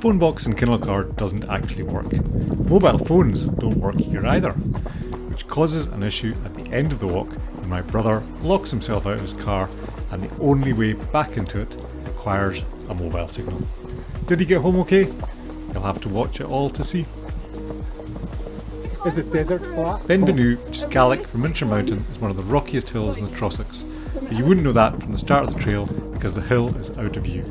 Phone box in Kinlochard doesn't actually work. Mobile phones don't work here either, which causes an issue at the end of the walk when my brother locks himself out of his car and the only way back into it requires a mobile signal. Did he get home okay? You'll have to watch it all to see. Is it desert flat? Benvenue, which is Gaelic for Miniature Mountain, is one of the rockiest hills in the Trossachs, but you wouldn't know that from the start of the trail because the hill is out of view.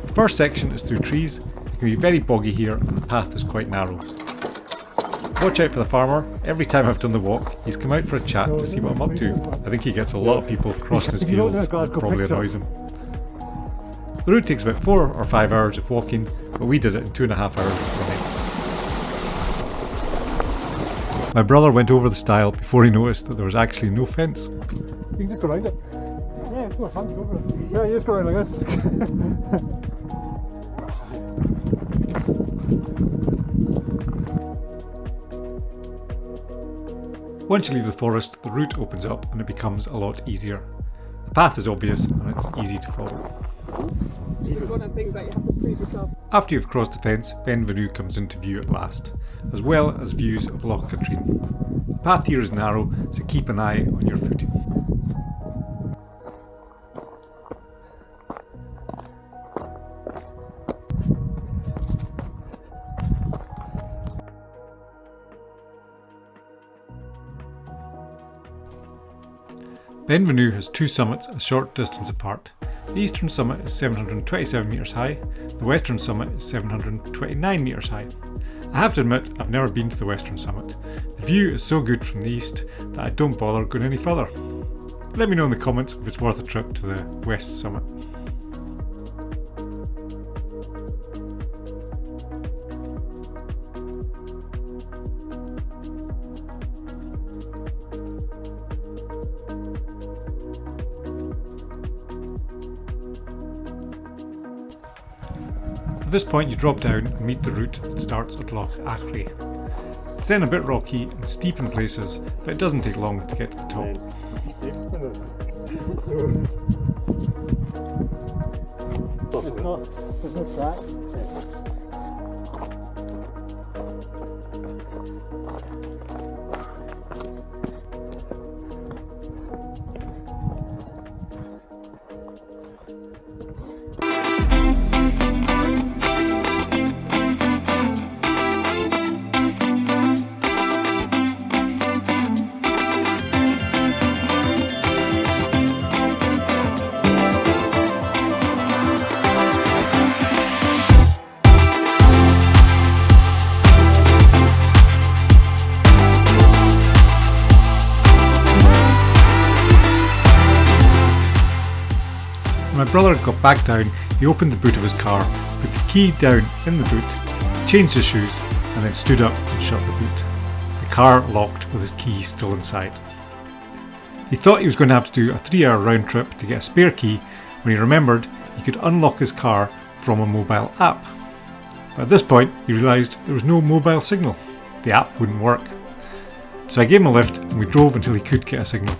The first section is through trees. It can be very boggy here and the path is quite narrow. Watch out for the farmer. Every time I've done the walk, he's come out for a chat to see what I'm up to. I think he gets a lot of people crossing his fields and probably annoys him. The route takes about 4 or 5 hours of walking, but we did it in 2.5 hours of running. My brother went over the stile before he noticed that there was actually no fence. You can just go around it. Yeah, it's more fun to go over it. Yeah, you just go around like this. Once you leave the forest, the route opens up and it becomes a lot easier. The path is obvious and it's easy to follow. One of the things that you have to prove yourself. After you've crossed the fence, Benvenue comes into view at last, as well as views of Loch Katrine. The path here is narrow, so keep an eye on your footing. Benvenue has two summits a short distance apart. The eastern summit is 727 metres high, the western summit is 729 metres high. I have to admit I've never been to the western summit. The view is so good from the east that I don't bother going any further. Let me know in the comments if it's worth a trip to the west summit. At this point you drop down and meet the route that starts at Loch Achray. It's then a bit rocky and steep in places, but it doesn't take long to get to the top. There's no track. When my brother got back down, he opened the boot of his car, put the key down in the boot, changed his shoes, and then stood up and shut the boot. The car locked with his key still inside. He thought he was going to have to do a 3-hour round trip to get a spare key when he remembered he could unlock his car from a mobile app. But at this point, he realised there was no mobile signal. The app wouldn't work. So I gave him a lift and we drove until he could get a signal.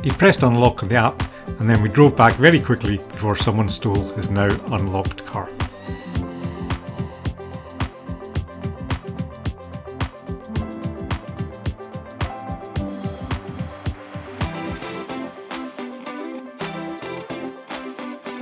He pressed unlock of the app and then we drove back very quickly before someone stole his now unlocked car.